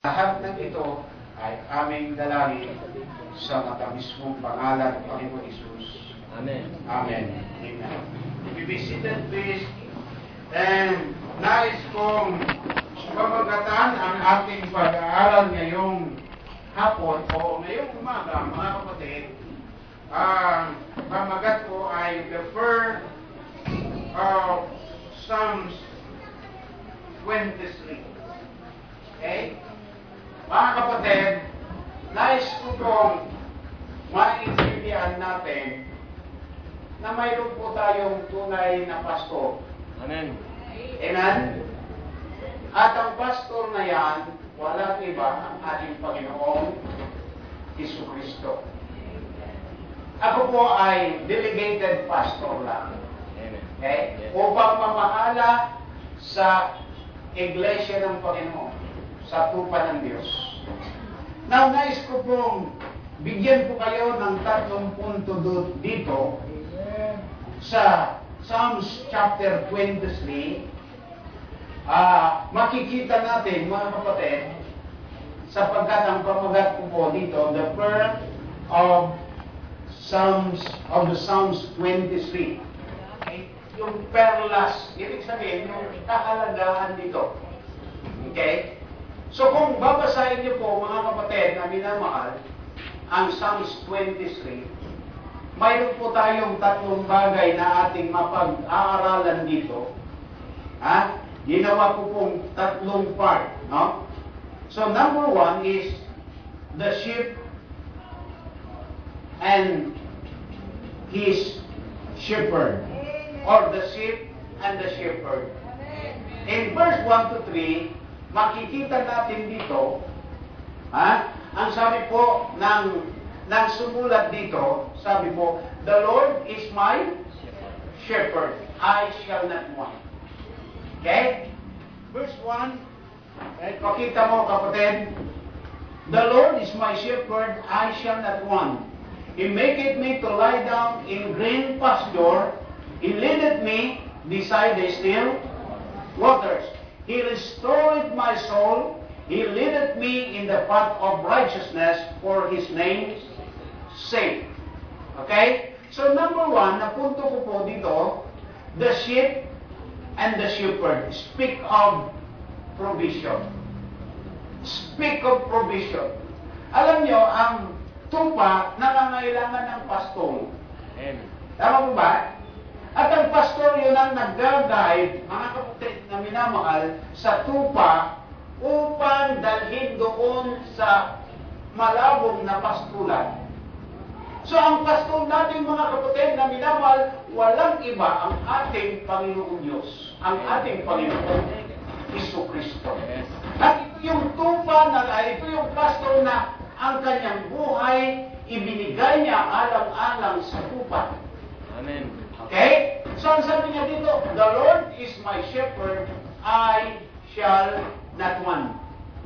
Lahat ng ito ay aming dalangin sa matamis mong pangalan ng Panginoon Isus. Amen. Amen. Amen. If you be seated, please. And nais kong pamagatan ang ating pag-aaral ngayong hapon o ngayong umaga, mga kapatid. Ang pamagat ko ay the first of Psalms 23. Okay? Mga kapatid, nais ko pong maintindihan natin na mayroon po tayong tunay na pastor. Amen. Amen? At ang pastor na yan, walang iba ang ating Panginoong Jesucristo. Ako po ay delegated pastor lang. Amen. Okay? Yes. Upang mamahala sa Iglesia ng Panginoon, sa tupa ng Diyos. Now, nais ko pong bigyan po kayo ng 3 punto dito sa Psalms chapter 23. Makikita natin, mga kapatid, sapagkat ang pamagat ko po dito, the birth of the Psalms 23. Okay? Yung perlas, ibig sabihin, yung kahalagahan dito. Okay? So kung babasahin niyo po, mga kapatid na minamahal, ang Psalms 23, mayroon po tayong 3 bagay na ating mapag-aaralan dito. Ginawa ko pong 3 part. No? So number 1 is the sheep and his shepherd. Or the sheep and the shepherd. In verse 1 to 3, makikita natin dito, ang sabi po ng sumulat dito, sabi po, the Lord is my shepherd, I shall not want. Okay? Verse 1, pakita mo kapatid, the Lord is my shepherd, I shall not want. He maketh me to lie down in green pasture, He leadeth me beside the still waters. He restored my soul. He leadeth me in the path of righteousness for His name's sake. Okay? So number 1, napunto ko po dito, the sheep and the shepherd. Speak of provision. Speak of provision. Alam nyo, ang tupa nangangailangan ng pastol. Amen. Tama po ba? At ang pastor yun ang nag-guide, mga kapatid na minamahal, sa tupa upang dalhin doon sa malabong na pastulan. So ang pastor natin, mga kapatid na minamahal, walang iba ang ating Panginoong Diyos, ang ating Panginoong Jesucristo. At ito yung tupa ito yung pastor na ang kanyang buhay ibinigay niya alang-alang sa tupa. Amen. Okay? So, ang sabi niya dito, the Lord is my shepherd, I shall not want.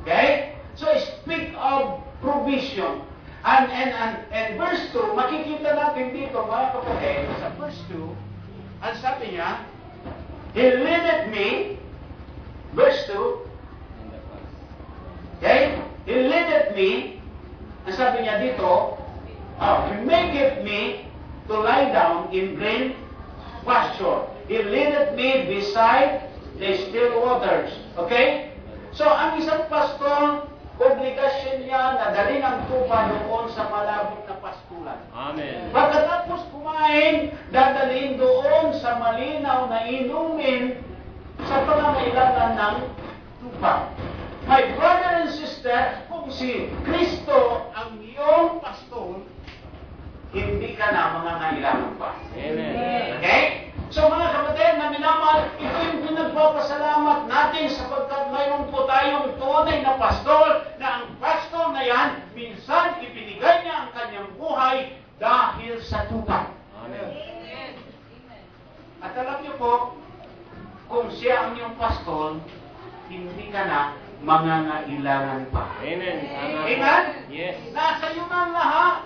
Okay? So, speak of provision. And verse 2, makikita natin dito, mga kapatid, sa verse 2, ang sabi niya, He leadeth me, verse 2, okay? He leadeth me, ang sabi niya dito, He maketh me to lie down in green pasture. He leadeth me beside the still waters. Okay? So, ang isang pastor, obligasyon niya na dalhin ang tupa doon sa malabong na pastulan. Amen. Pagkatapos kumain, dadalhin doon sa malinaw na inumin sa pangangailangan ng tupa. My brother and sister, kung si Kristo ang iyong pastor, hindi ka na mangangailangan pa. Amen. Okay? So mga kapatid na minamahal, ito yung pinagpapasalamat natin sapagkat mayroon po tayong tunay na pastor na ang pastor na yan, minsan ibinigay niya ang kanyang buhay dahil sa tupa. Amen. At alam niyo po, kung siya ang iyong pastor, hindi ka na mangangailangan pa. Amen. Amen? Yes. Nasa iyo na ang lahat.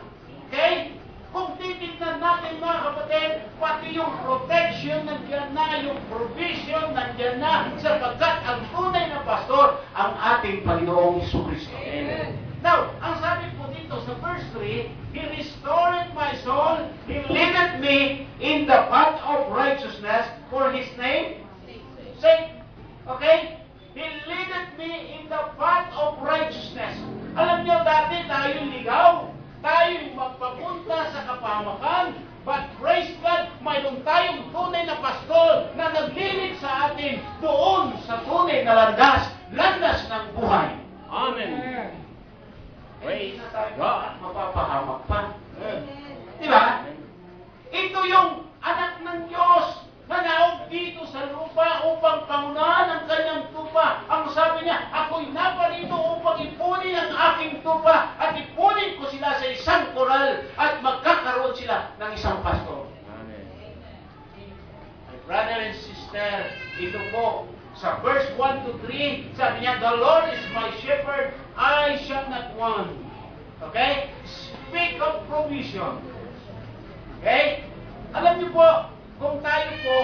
Okay? Kung titignan natin mga kapatid, pati yung protection nandiyan na, yung provision nandiyan na, sapagkat ang tunay na pastor, ang ating Panginoong Jesucristo. Amen. Now, ang sabi po dito sa verse 3, He restored my soul, He leadeth me in the path of righteousness for His name sake. Okay? He leadeth me in the path of righteousness. Alam niyo, dati tayo'y ligaw. Tayo'y magpapunta sa kapahamakan. But praise God, mayroon tayong tunay na pastor na naglilid sa atin doon sa tunay na landas ng buhay. Amen. Hindi Praise na tayo God. mapapahamak pa. Di ba? Ito yung anak ng Diyos na naog dito sa lupa upang pangunahan ang kanyang tupa. Ang sabi niya, ako'y naparito upang ipunin ang aking tupa at ipunin ko sila sa isang koral at magkakaroon sila ng isang pastor. Amen. My brother and sister, ito po, sa verse 1 to 3, sabi niya, The Lord is my shepherd, I shall not want. Okay? Speak of provision. Okay? Alam niyo po, kung tayo po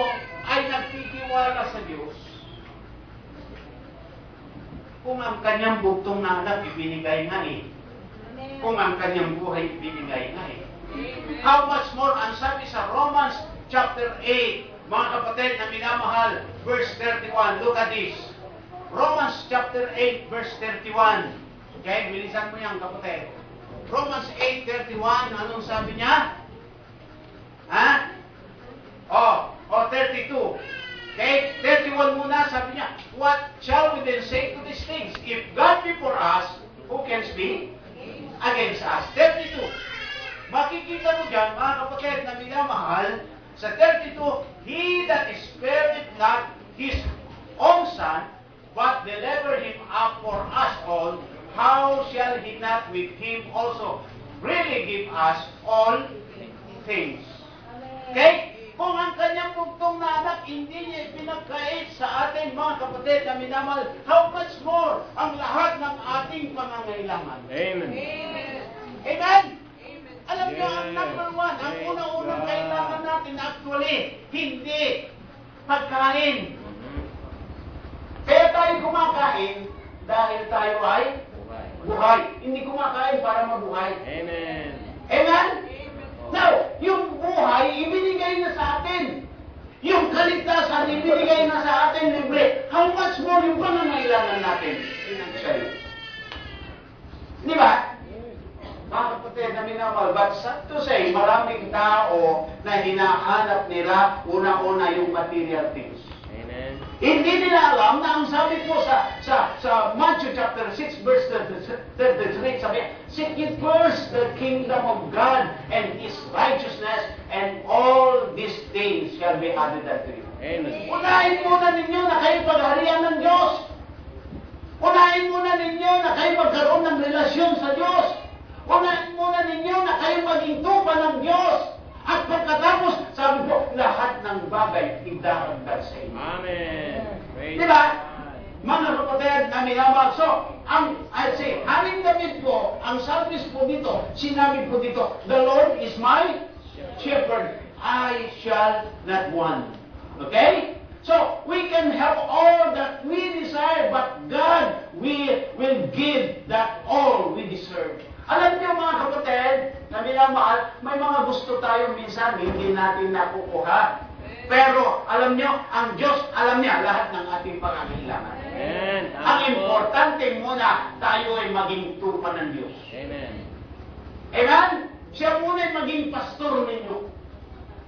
ay nagtitiwala sa Diyos, kung ang kanyang bugtong na anak ibinigay nga eh, kung ang kanyang buhay ibinigay nga eh, how much more ang sabi sa Romans chapter 8, mga kapatid na minamahal, verse 31, look at this. Romans chapter 8, verse 31. Okay, bilisan mo yan kapatid. Romans 8:31, anong sabi niya? Ha? 32. Okay, 31 muna, sabi niya, what shall we then say to these things? If God be for us, who can be against us? 32. Makikita mo dyan, mga kapatid na minamahal, sa 32, He that spared not His own Son, but delivered Him up for us all, how shall He not with Him also really give us all things? Okay? Kung ang kanyang bugtong na anak, hindi niya ipinagkait sa atin, mga kapatid na minamahal, how much more ang lahat ng ating pangangailangan? Amen. Amen? Alam niyo, ang Yes. number one, ang Praise unang-unang God. kailangan natin actually, hindi pagkain. Kaya tayo kumakain dahil tayo ay buhay. Hindi kumakain para mabuhay. Amen. Amen? Now, yung buhay, ibinigay na sa atin. Yung kaligtasan, ibinigay na sa atin libre. How much more yung pangangailangan natin? Financially. Di ba? Mga kapatid na minamahal, but sad to say, maraming tao na hinahanap nila una-una yung material things. Amen. Hindi nila alam na ang sabi po sa Matthew chapter 6 verse 33, sabi, seek ye first the kingdom of God and His righteousness, and all these things shall be added unto you. Amen. Unahin muna ninyo na kayo pagharian ng Diyos. Unahin muna ninyo na kayo magkaroon ng relasyon sa Diyos. Unahin muna ninyo na kayo maging tupa ng Diyos. At pagkatapos, sabi po, lahat ng bagay idahagdag sa inyo. Amen. Praise Di ba? God. Mga kapatid na minamahal. So, Haring David po, ang service po dito, sinabi po dito, the Lord is my shepherd, I shall not want. Okay? So, we can have all that we desire, but God will give that all we deserve. Alam niyo mga kapatid, na minamahal, may mga gusto tayo minsan, hindi natin nakukuha. Pero, alam niyo, ang Diyos, alam niya lahat ng ating pangangailangan. Amen. Ang importante muna, tayo ay maging tupa ng Diyos. Amen. Amen? Siya muna ay maging pastor ninyo.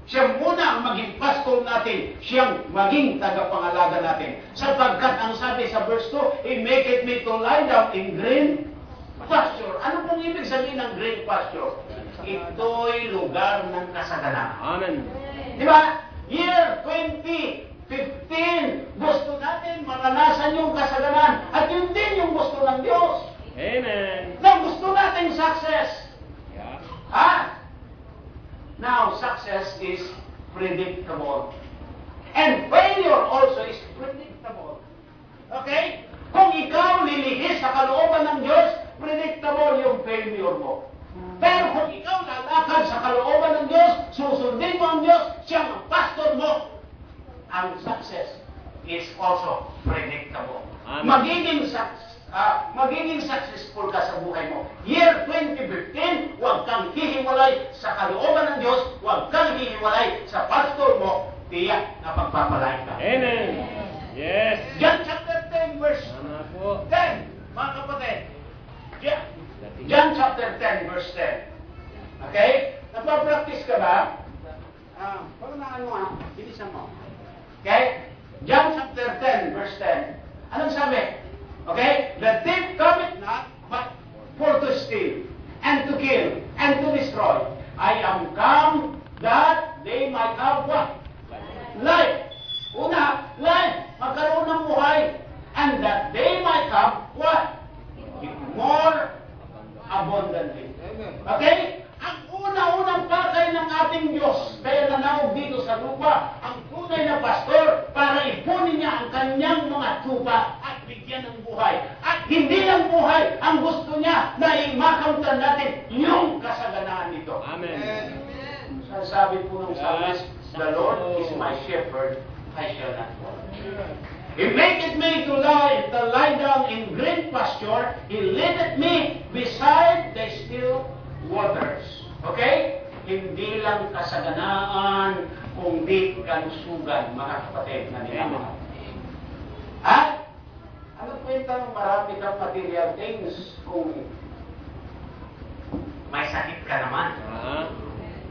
Siya muna ang maging pastor natin. Siyang maging tagapangalaga natin. Sapagkat ang sabi sa verse 2, He maketh me to lie down in green pasture. Ano pong ibig sabihin ng green pasture? Ito'y lugar ng kasaganan. Amen. Di ba? Year 2015, gusto natin maranasan yung kasaganan. At yun din yung gusto ng Diyos. Amen. Na gusto natin success. Yeah. Ha? Now, success is predictable. And failure also is predictable. Okay? Kung ikaw lilihis sa kalooban ng Diyos, predictable yung failure mo. Pero kung ikaw lalakad sa kalooban ng Diyos, susundin mo ang Diyos, siya ang pastor mo, ang success is also predictable. Amen. Magiging successful ka sa buhay mo. Year 2015, huwag kang hihiwalay sa kalooban ng Diyos, huwag kang hihiwalay sa pastor mo, tiyak na pagpapalain ka. Amen. Yes. John chapter 10 verse Tama po. 10, mga kapatid. John chapter 10 verse 10. Okay? Nagpa-practice ka ba? Pag bilisan mo. Okay? John chapter 10 verse 10. Anong sabi? Okay? The thief cometh not but for to steal and to kill and to destroy. I am come that they might have what? Life. Una, life. Magkaroon ng buhay. And that they might have what? More abundantly. Okay? Ang una-unang pakay ng ating Diyos, kaya nanawag dito sa lupa, ang tunay na pastor, para ipunin niya ang kanyang mga tupa at bigyan ng buhay. At hindi lang buhay, ang gusto niya na i-makamtan natin yung kasaganaan nito. Amen. Sabi po ng psalmist, the Lord is my shepherd, I shall not want. He maketh me to lie down in green pasture. He leadeth me beside the still waters. Okay? Hindi lang kasaganaan, kundi kalusugan, mga kapatid na nilamahal. At ano kwenta ng marami kang material things kung may sakit ka naman?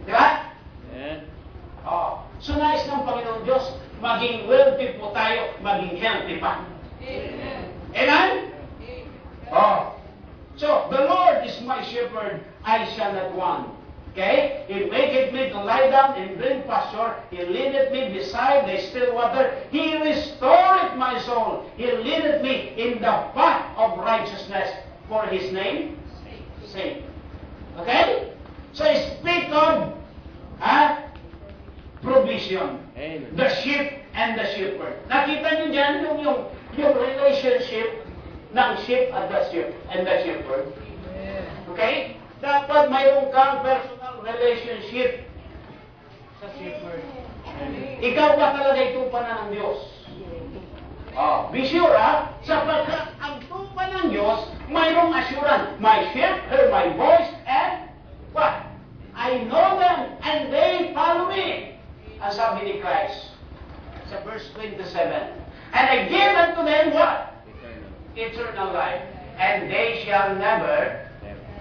Di ba? Yeah. So nais ng Panginoon Diyos, maging wealthy po tayo, maging healthy pa. Amen? So, the Lord is my shepherd, I shall not want. Okay? He maketh me to lie down in green pasture. He leadeth me beside the still water. He restoreth my soul. He leadeth me in the path of righteousness for His name sake. Okay? So, speak of provision. Amen. The sheep and the shepherd. Nakita niyo dyan yung relationship ng sheep at the sheep and the shepherd. Okay? Dapat mayroon kang personal relationship sa shepherd. Ikaw ba talaga itupa na ng Diyos? Be sure sapagkat ang tupa ng Diyos, mayroong assurance. My sheep hear my voice and what? I know them and they follow me. Ang sabi ni Christ sa verse 27. And I give unto them what? Eternal life. And they shall never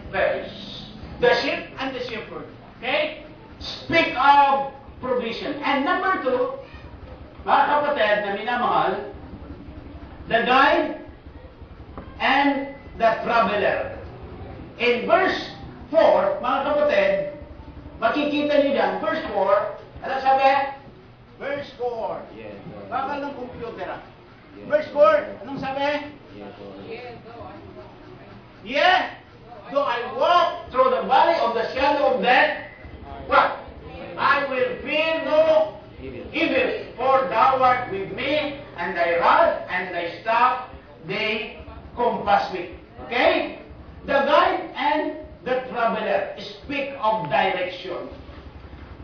perish. The sheep and the shepherd. Okay? Speak of provision. And number 2, mga kapatid na minamahal, the guide and the traveler. In verse 4, mga kapatid, makikita niyo dyan, verse 4, ano sabi? Verse 4. Yes. Bakal ng computer Verse 4, anong sabi? Yeah. Though I walk through the valley of the shadow of death, what? I will fear no evil, for thou art with me, and thy rod and thy staff, they compass me. Okay? The guide and the traveler speak of direction.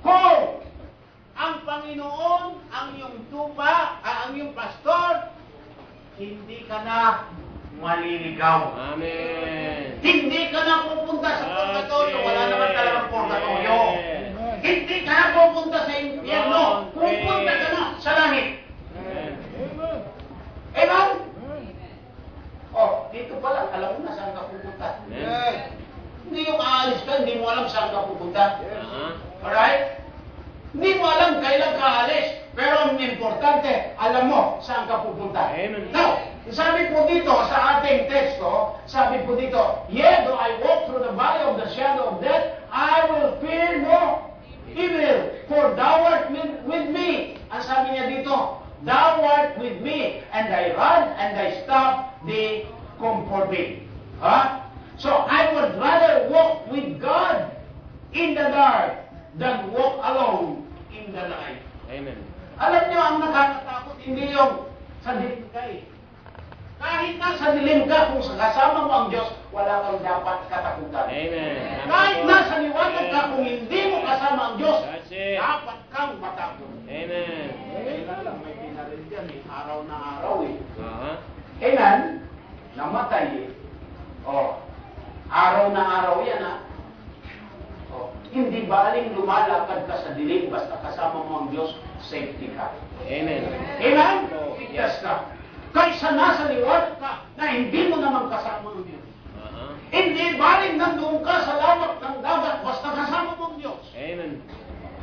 Kung ang Panginoon, ang iyong tupa, ang iyong pastor, hindi ka na maliligaw. Amen. Hindi ka na pupunta sa purgatorio. Wala naman talagang purgatorio. Amen. Hindi ka na pupunta sa impyerno. Pupunta ka na sa langit. Amen. Amen? Dito pa lang, alam mo na saan ka pupunta. Amen. Hindi yung aalis ka, hindi mo alam saan ka pupunta. Uh-huh. Alright? Hindi mo alam kailan ka aalis. Pero ang importante, alam mo saan ka pupunta. Amen. Now, sabi po dito sa ating teksto, sabi po dito, yea, though I walk through the valley of the shadow of death, I will fear no evil, for thou art with me. Ang sabi niya dito, thou art with me, and thy rod and thy staff, they comfort me. So I would rather walk with God in the dark than walk alone in the light. Amen. Alam niyo, ang nakakatakot, hindi yung sa dilim ka eh. Kahit na sa dilim ka, kung kasama mo ang Diyos, wala kang dapat katakutan. Amen. Kahit Araw na araw yan, ha? Oh, hindi baling lumalakad ka sa dilim basta kasama mo ang Diyos, safety ka. Amen. Amen? Ligtas ka. Kaysa nasa liwanag ka na hindi mo naman kasama ang Diyos. Hindi baling nandoon ka sa lawak ng dagat basta kasama mo ang Diyos. Amen.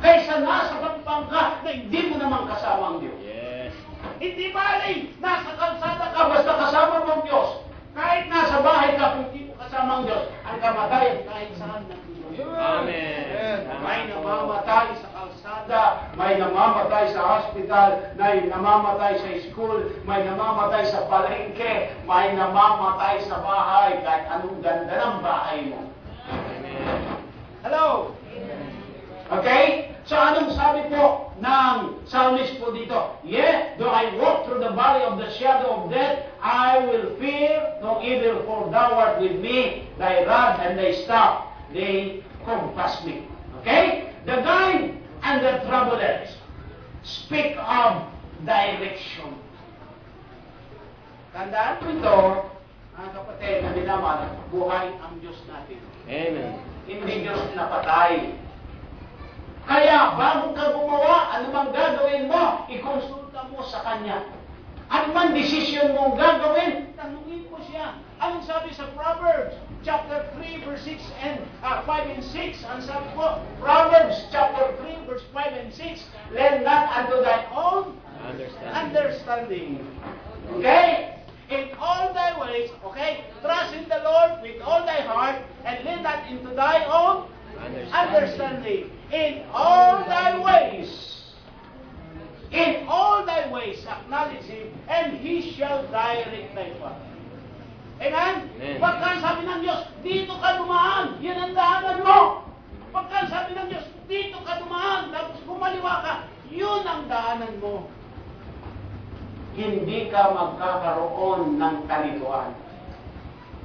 Kaysa nasa pampang ka na hindi mo naman kasama ang Diyos. Yes. Hindi baling nasa kalsada ka basta kasama mo ang Diyos. Kahit nasa bahay ka kung hindi mo kasama ang Diyos, ang kamatayan kahit saan ng Diyos. Amen. May namamatay sa kalsada, may namamatay sa hospital, may namamatay sa school, may namamatay sa palengke, may namamatay sa bahay, kahit anong ganda ng bahay mo. Amen. Hello? Okay? So anong sabi po ng psalmist po dito? Yea, though I walk through the valley of the shadow of death, I will fear no evil, for thou art with me, thy rod and thy staff, they compass me. Okay? The guide and the travelers speak of direction. Tandaan po ito, mga kapatid na minamahal, buhay ang Diyos natin. Amen. Hindi Diyos na patay. Kaya, bago ka gumawa, ano bang gagawin mo, ikonsulta mo sa Kanya. Ano man desisyon mong gagawin, tanungin mo siya. Anong sabi sa Proverbs? Chapter 3, verse 6 and 5 and 6. Ang sabi po, Proverbs chapter 3, verse 5 and 6. Lend not unto thine own understanding. Okay? In all thy ways, okay? Trust in the Lord with all thy heart, and lean not into thy own understanding. In all thy ways. In all thy ways, acknowledge Him, and He shall direct thy path. Amen? Pagka sabi ng Diyos, dito ka dumaan, yan ang daanan mo. Pagka sabi ng Diyos, dito ka dumaan, tapos kumaliwa ka, yun ang daanan mo. Hindi ka magkakaroon ng kalituan.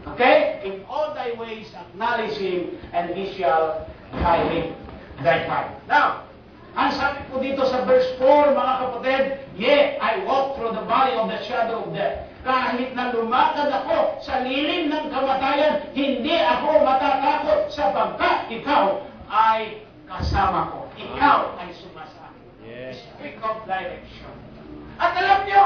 Okay? In all thy ways, acknowledge Him, and He shall direct thy path. Now, ang sabi po dito sa verse 4, mga kapatid, yea, I walk through the valley of the shadow of death. Kahit na lumakad ako sa lilim ng kamatayan, hindi ako matatakot sapagkat ikaw ay kasama ko. Ikaw ay sumasama. Yes. Speak of direction. At alam nyo,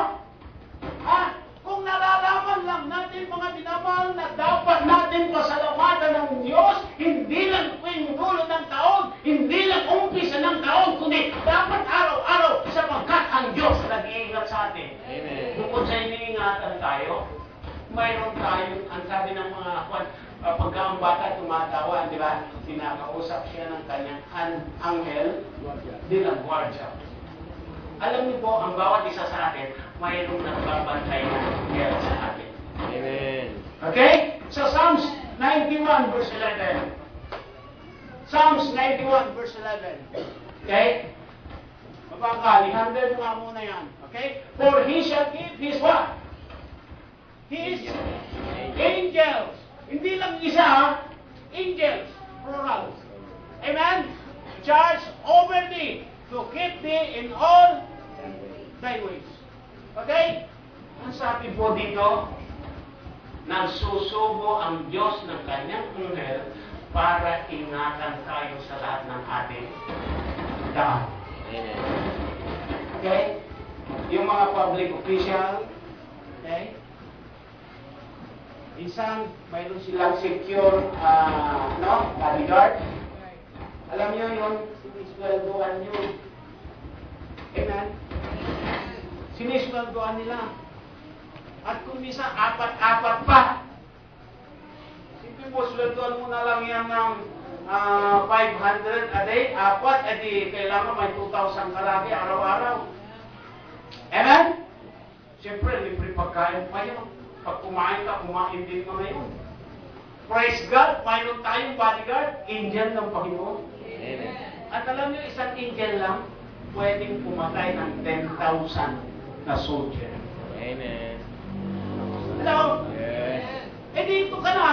kung nalalaman lang natin mga binamahal na dapat natin pasalamatan ng Diyos, hindi lang tuwing dulo ng taon, hindi lang umpisa ng taon, kundi dapat araw-araw sapagkat ang Diyos nag-iingat sa atin. Amen. Bukod sa iniingatan tayo, mayroon tayo, ang sabi ng mga pagka ang bata tumatawa, di ba? Pinakausap siya ng kanyang anghel, din ang guardia. Alam niyo po, ang bawat isa sa atin, mayroong nagbabantay ng anghel sa atin. Amen. Okay? So Psalms 91 verse 11. Psalms 91 verse 11. Okay? Mabangka, i-handle mo nga muna yan. Okay? For He shall give His what? His angels. Hindi lang isa, ha? Angels. Plural. Amen? Charge over thee to keep thee in all thy ways. Okay? Ang sabi po dito, nagsusubo ang Diyos ng kanyang anghel para ingatan tayo sa lahat ng ating daan. Amen. Okay? Yung mga public official, okay? Minsan, mayroon silang secure, bodyguard. Alam niyo yun, sinisweldoan nyo. Amen? Sinisweldoan nila. At kung minsan, apat-apat pa. Simple po, sweldoan mo na lang yan ng 500 a day, apat, edi kailangan may 2,000 kalagi araw-araw. Amen? Siyempre, libre pagkain pa yun. Pag kumain ka, kumain din mo na yun. Praise God, mayroon tayong bodyguard, angel ng Panginoon. Amen. At alam niyo, isang angel lang, pwedeng pumatay ng 10,000 na soldier. Amen. Hello? Yes. Eh dito ka na.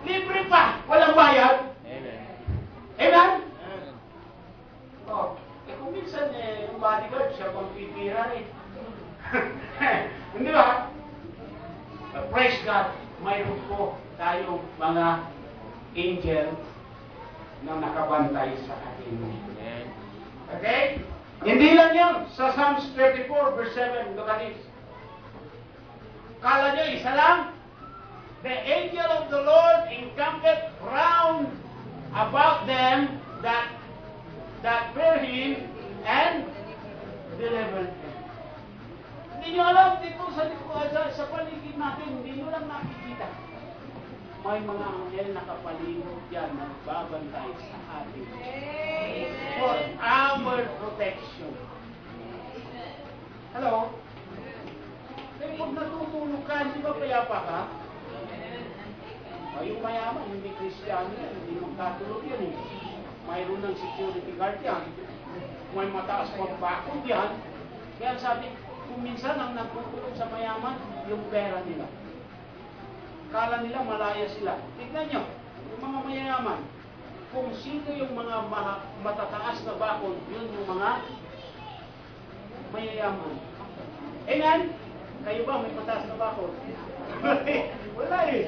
Libre pa, walang bayad. Amen. Amen? Oh, kung minsan yung bodyguard, siya pang pipira Hindi ba? But praise God, mayroon ko tayong mga angel na nakabantay sa atin. Amen. Okay? Hindi lang yan. Sa Psalms 34 verse 7, look at this. Kala nyo, isa lang? The angel of the Lord encampeth round about them that fear Him and deliver them. Hindi nyo alam, dito sa paligid natin, hindi nyo lang nakikita. May mga anghel nakapaligid dyan na nagbabantay sa atin. For our protection. Hello? Kaya pag natutulog ka, hindi ba payapa ka? Yung mayaman, hindi Kristiyano yan, hindi magkatulog yan eh. Mayroon ng security guard yan. May mataas pang bakod yan. Kaya sabi, kung minsan ang nagtutulog sa mayaman, yung pera nila. Kala nila malaya sila. Tignan nyo, yung mga mayayaman, kung sino yung mga matataas na bakod, yun yung mga mayayaman. Amen? Kayo ba may mataas na bakod? Wala eh.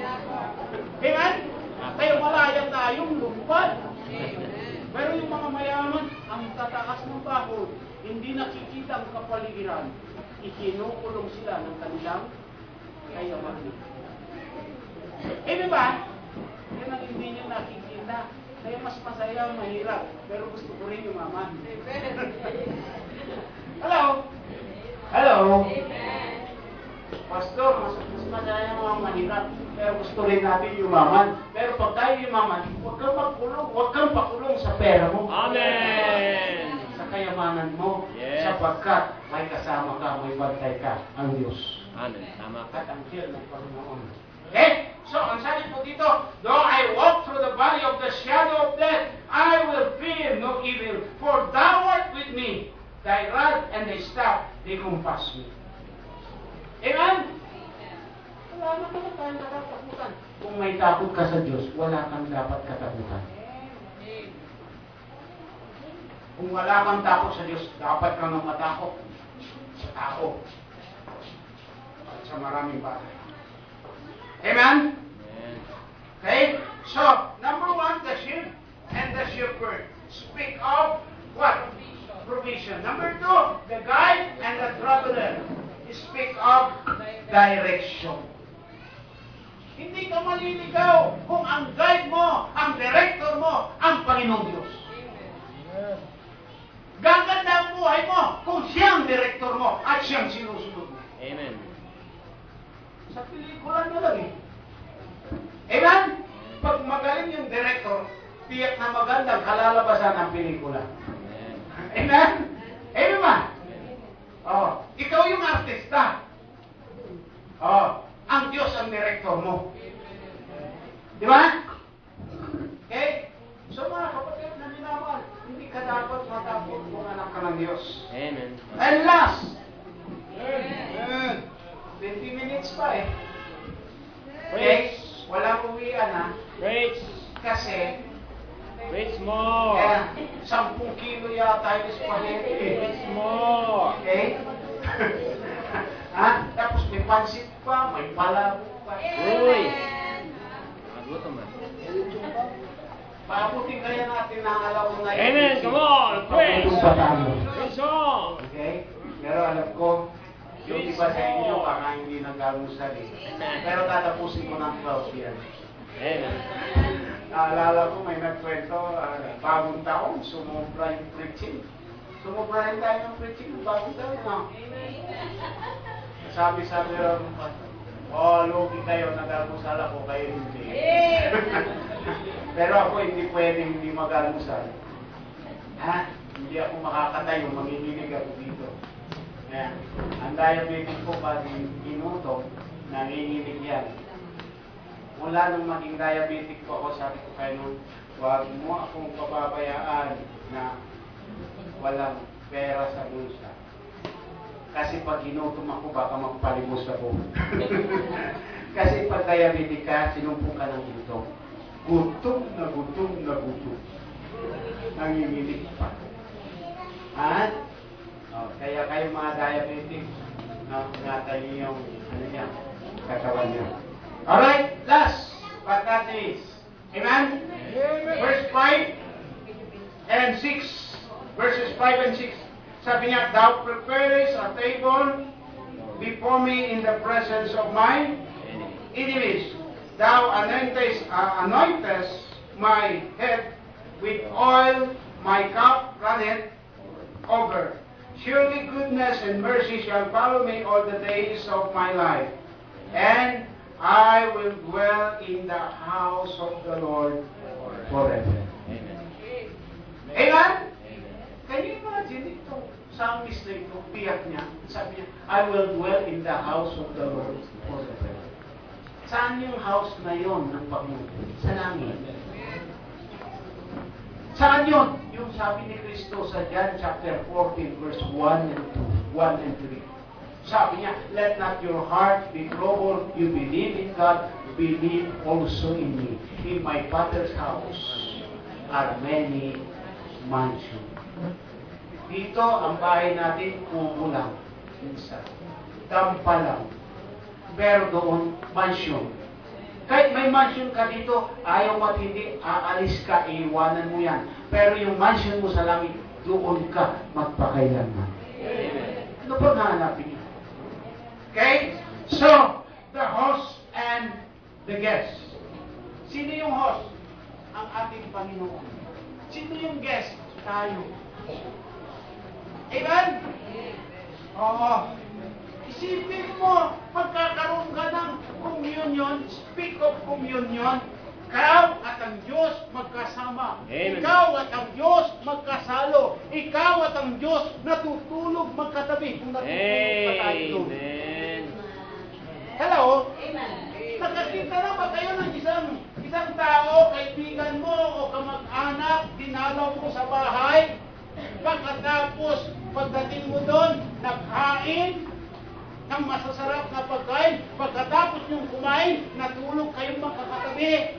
Amen? Kayo malaya tayong lumipad. Pero yung mga mayaman, ang tataas ng bakod, hindi nakikita ang kapaligiran. Ikinukulong sila ng kanilang kayamanan. Eh, di ba? Yan ang hindi nyo nakikita. Kaya mas masaya, mahirap. Pero gusto ko rin yumaman. Hello? Hello? Pastor, mas masaya mga mahirap. Pero gusto rin natin yumaman. Pero pag tayo yumaman, huwag kang magkulong. Huwag kang pakulong sa pera mo. Amen. Sa kayamanan mo. Yes. Sapagkat may kasama ka, may bantay ka, ang Diyos. Amen. Tama ka. At ang kil ng Panginoon. Okay? So, ang sabi po dito, though I walk through the valley of the shadow of death, I will fear no evil, for thou art with me. Thy rod and thy staff, they compass me. Amen? Wala na tayong katakutan. Kung may takot ka sa Diyos, wala kang dapat katakutan. Kung wala kang takot sa Diyos, dapat kang matakot sa tao at sa maraming bagay. Amen? Amen. Okay? So, number one, the sheep and the shepherd speak of what? Provision. Number two, the guide and the traveler speak of direction. Hindi ka maliligaw kung ang guide mo, ang director mo, ang Panginoong Diyos. Gaganda ang buhay mo kung siya ang director mo at siyang sinusunod mo. Amen. Sa pelikula na lang eh. Amen? Pag magaling yung director, tiyak na magandang kalalabasan ang pelikula. Amen? Amen ba? Oh, ikaw yung artista. Oh, ang Diyos ang director mo. Di ba? Okay? So mga kapatid na minaman, hindi ka dapat matakot kung anak ka ng Diyos. Amen. And last, 20 minutes pa eh. Okay? Walang uwian ha. Preach. Kasi, Preach more. kaya 10 kilo yata yung spaghetti eh. Preach more. Okay? Ha? Tapos may pansit pa, may palabo pa. Uy. Magutom na. Paabutin kaya natin ang alaw na Amen. Come on. Preach. Pagpapulong pa tayo. Preach on. Okay? Pero alam ko, yung iba sa inyo, baka hindi nag-almusal eh. Pero tatapusin ko ng 12 yan. Amen. Naalala ko, may nagkwento, bagong taon, sumobra yung preaching. Sumobra rin tayo ng preaching ng bagong taon, no? Sabi-sabi lang, lugi kayo, nag-almusal ako, kayo hindi. Pero ako hindi pwedeng hindi mag-almusal. Ha? Hindi ako makakatayo, manginginig ako dito. Ayan. Ang diabetic ko, pag inutok, nanginginig yan. Mula nung maging diabetic ko ako, sabi ko kayo nung, huwag mo akong pababayaan na walang pera sa bulsa. Kasi pag inutom ako, baka magpalimos ako. Kasi pag diabetic ka, sinumpong ka ng gutom. Gutom na gutom na gutom. Nanginginig pa. Ha? Oh, kaya kayo mga diabetic, ingatan niyo yung katawan niyo. Alright, last but not least. Amen? Verse 5 and 6. Verses 5 and 6. Sabi niya, Thou preparest a table before me in the presence of my enemies. Thou anointest my head with oil, my cup runneth over. Surely goodness and mercy shall follow me all the days of my life, and I will dwell in the house of the Lord forever. Amen. Amen? Can you imagine ito? Psalmist na ito, piyak niya. Sabi niya, I will dwell in the house of the Lord forever. Saan yung house na yon ng Panginoon? Sa langit. Saan yun? Yung sabi ni Kristo sa John chapter 14 verse 1 and 2, 1 and 3. Sabi niya, let not your heart be troubled. You believe in God, believe also in me. In my Father's house are many mansions. Dito, ang bahay natin, kubo lang. Minsan. Dampa lang. Pero doon, mansion. Kahit may mansion ka dito, ayaw mo at hindi, aalis ka, iiwanan mo yan. Pero yung mansion mo sa langit, doon ka magpakailanman. Ano pa nahanapin niyo? Okay? So, the host and the guest. Sino yung host? Ang ating Panginoon. Sino yung guest? Tayo. Amen? Oo. Isipin mo, pagkakaroon ka ng communion, speak of communion, ikaw at ang Diyos magkasama. Amen. Ikaw at ang Diyos magkasalo. Ikaw at ang Diyos natutulog magkatabi. Kung natutulog pa tayo doon. Amen. Hello? Nakakita na ba kayo ng isang tao, kaibigan mo o kamag-anak, dinalaw mo sa bahay, pagkatapos pagdating mo doon, naghain ng masasarap na pagkain, pagkatapos yung kumain, natulog kayong magkakatabi.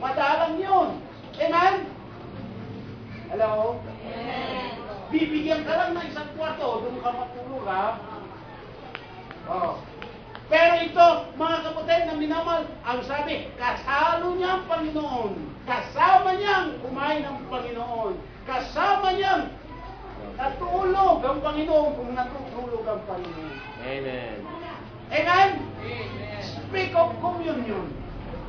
Madalang yun. Amen? Hello? Bibigyan ka lang ng isang kwarto, doon ka matulog, ha? Oh. Pero ito, mga kapatid na minamahal, ang sabi, kasalo niya ang Panginoon. Kasama niyang kumain ng Panginoon. Kasama niyang natulog ang Panginoon kung natutulog ang Panginoon. Amen. Amen? Speak of communion.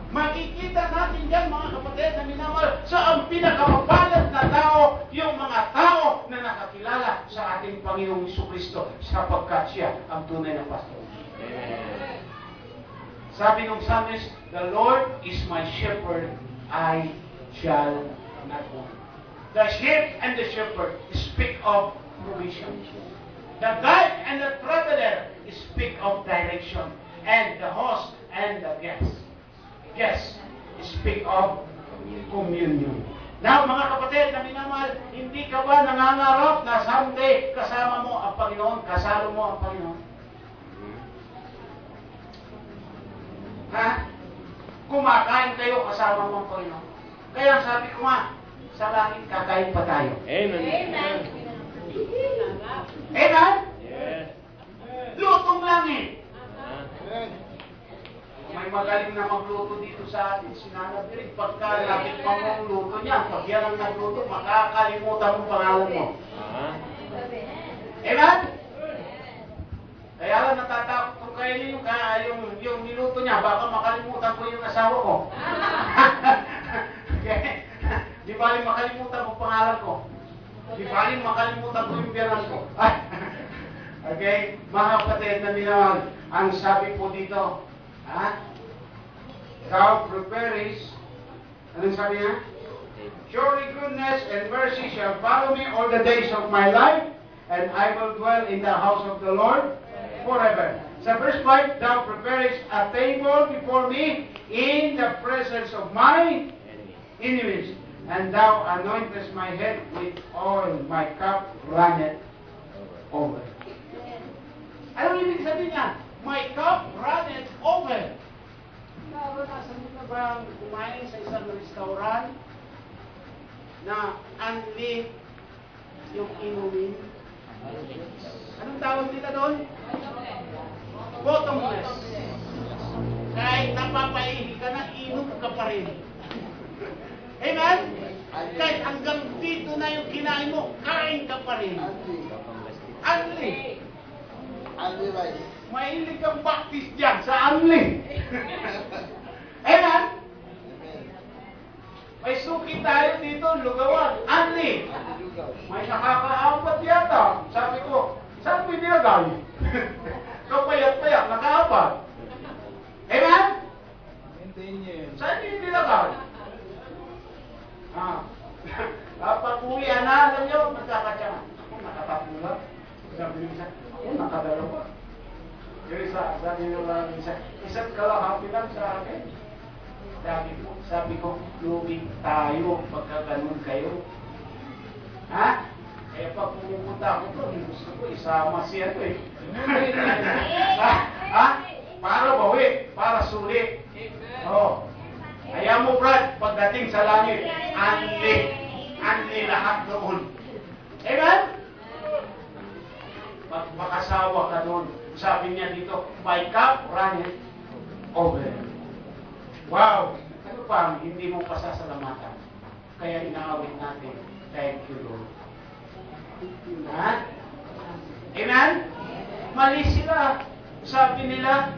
Makikita natin dyan, mga kapatid na minamahal, sa ang pinakamabalat na tao, yung mga tao na nakakilala sa ating Panginoong Jesucristo sapagkat siya ang tunay na pastor. Amen. Sabi ng psalmist, the Lord is my shepherd, I shall not want. The sheep and the shepherd speak of provision. The guide and the traveler speak of direction. And the host and the guest speak of communion. Now, mga kapatid na minamahal, hindi ka ba nangangarap na someday kasama mo ang Panginoon, kasalo mo ang Panginoon? Ha? Kumakain kayo kasama mo ang Panginoon. Kaya sabi ko nga, sa langit kakain pa tayo. Amen. Amen. Amen? Yes. Lutong langit. Ah. May magaling na magluto dito sa atin, sinanabirig. Pagka lapit pa mo ang luto niya, pag yan ang nagluto, makakalimutan mo pangalan mo. Ah. Amen? Kaya lang natatakot kung kayo yung niluto niya, baka makalimutan ko yung asawa ko. Okay? Di bali makalimutan ko pangalan ko. Di bali makalimutan ko yung biyanan ko. Okay? Mga kapatid na minamahal, ang sabi po dito, Thou preparest, anong sabi niya? Surely goodness and mercy shall follow me all the days of my life, and I will dwell in the house of the Lord forever. Sa verse 5, Thou preparest a table before me in the presence of my enemies, and Thou anointest my head with oil, my cup runneth over. Anong ibig sabihin niya? My cup runneth over. Naranasan niyo na ba kumain sa isang restaurant na unli yung inumin? Anong tawag nila doon? Bottomless. Kahit napapaihi ka na, inom ka pa rin. Amen? Kahit hanggang dito na yung kinain mo, kain ka pa rin. Anli. Mahilig kang baptist dyan sa anli. Amen? May suki tayo dito, lugawan. Anli. May nakakaapat yata. Sabi ko, saan mo nilagay? Kapayat-payat, nakaapat. Amen? Saan yung nilagay? Kapag uwi, alam nyo, magkakatsaman. Ako nakatapo lang. Sabi nyo isa, ako nakadalawa. Yung isa, sabi nyo lang isa, isa't kalahati lang sa akin. Sabi ko, lugi tayo pagka ganun kayo. Ha? Kaya pag pumupunta ako doon, gusto ko isama siya to eh. Para bawi, para sulit. Oh. Kaya mo Brad, pagdating sa langit, anli lahat doon. Amen? Pag makasawa ka doon, sabi niya dito, my cup runneth over. Wow! Ano pa, hindi mo pasasalamatan. Kaya inaawit natin, thank you Lord. Ha? Amen? Mali sila. Sabi nila,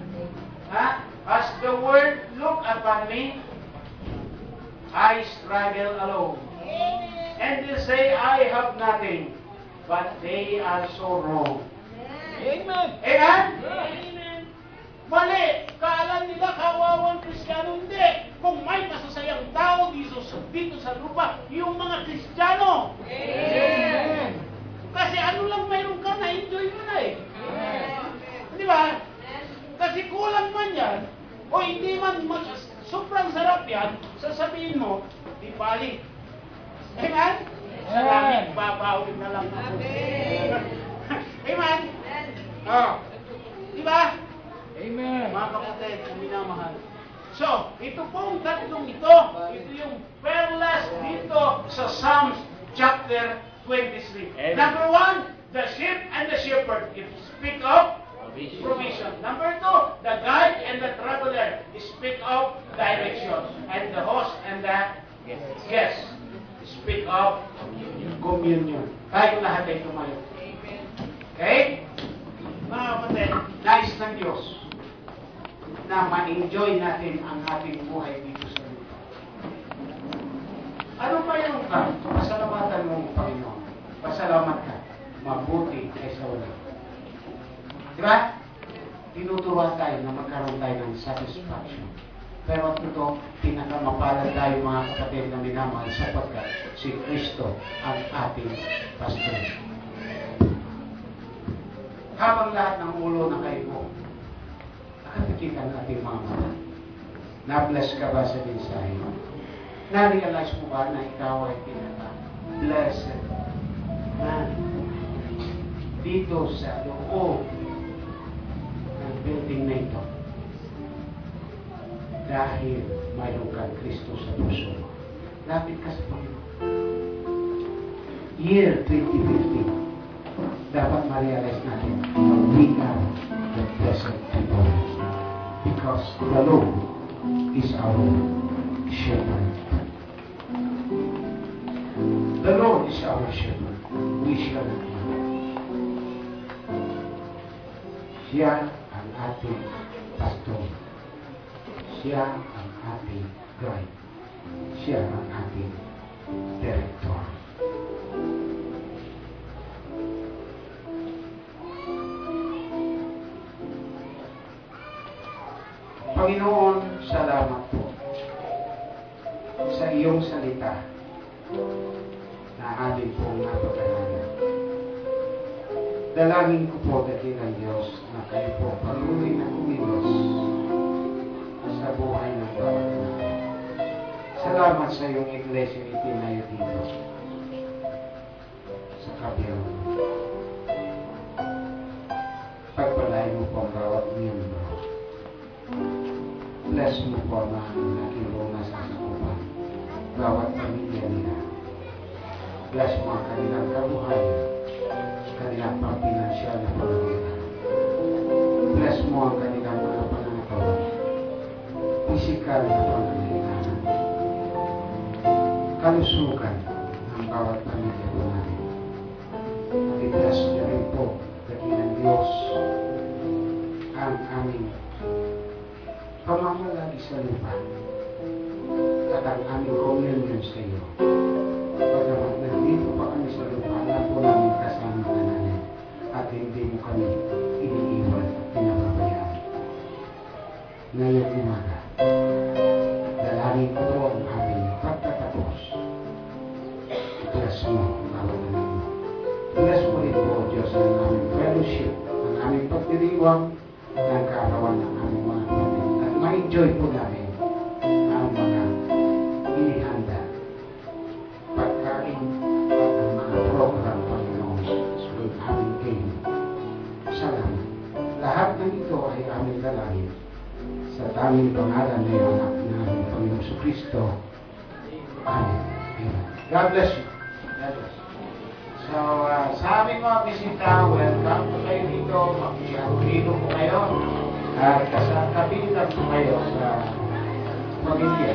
ha? As the world look upon me, I struggle alone. And they say, I have nothing. But they are so wrong. Amen? Amen? Mali! Kaalam nila kawawang Kristiyano. Hindi! Kung may masasayang tao dito sa lupa, yung mga Kristiyano. Amen! Kasi ano lang mayroon ka na, enjoy mo na eh. Di ba? Kasi kulang man yan, o hindi man sobrang sarap yan, sasabihin mo, di bali. Amen? Salamat, babawin na lang ako. Amen? Oh. Di ba? Amen. Mga kapatid, minamahal. So, ito pong tatlong ito yung perlas dito sa Psalms chapter 23. Amen. Number 1, the sheep and the shepherd. It speak of provision. Number 2, the guide and the traveler. It speak of direction. And the host and the guest. Speak of communion. Tayo lahat ay tumayo. Okay? Mga kapatid, nais ng Diyos na ma-enjoy natin ang ating buhay dito sa lupa. Ano pa yun ka? Pasalamatan mo, Panginoon. Pasalamat ka. Mabuti kaysa wala. Diba? Tinutuwa tayo na magkaroon tayo ng satisfaction. Pero at ito, pinakamapalad tayo mga kapatid na minamahal sapagkat si Kristo ang ating pastor. Habang lahat ng ulo na kayo, nakatikin ang ating mga mata. Na-bless ka ba sa mensahe? Na-realize mo ba na ikaw ay pinaka-blessed na dito sa loob ng building na ito? Dahil mayroon kang Kristo sa puso mo. Lapit ka sa Panginoon. Year 2015, dapat ma-realize natin na we are the blessed people because the Lord is our shepherd. The Lord is our shepherd. We shall not want. Siya ang ating pastor. Siya ang ating guide. Siya ang ating director. Panginoon, salamat po sa iyong salita na amin pong napagalaman. Dalangin ko po, dakilang Diyos, na kayo po patuloy na kumilos sa buhay ng bawat natin. Salamat sa iyong iglesia itinayo dito sa kabilang. Pagpalain mo po ang bawat miyembro. Bless mo po ang aking buong nasasakupan. Bawat pamilya nila. Bless mo ang kanilang kabuhayan. Kanilang pang-pinansyal na pamilya. Bless mo ang kanilang mga pananakawan. pisikal na pangangailangan. Kalusugan ng bawat pamilya po namin. Pag-itas niyo rin po, dakilang Diyos, ang aming pamamalagi sa lupa at ang aming communion sa iyo. Pagkamat nandito pa kami sa lupa, alam po namin kasama ka namin at hindi mo kami iniiwan at pinapabayaan. Ngayong umaga, dalangin ko po ang aming pagtatapos. Itulas mo ang bawat anak mo. Itulas mo rin po, Diyos, ang aming fellowship, ang aming pagdiriwang ng kaarawan ng aming mga pamilya. At ma-enjoy po namin ang mga inihanda, pagkain at ang mga program, Panginoon, sa aming game. Salamat. Lahat ng ito ay aming dalangin sa daming pangalan ng anak namin, Panginoon Kristo. Amen. Amen. God bless you. God bless you. So, sa aming mga bisita, welcome po kayo dito. Makikiagulido po kayo. At kapitan po kayo sa pamilya.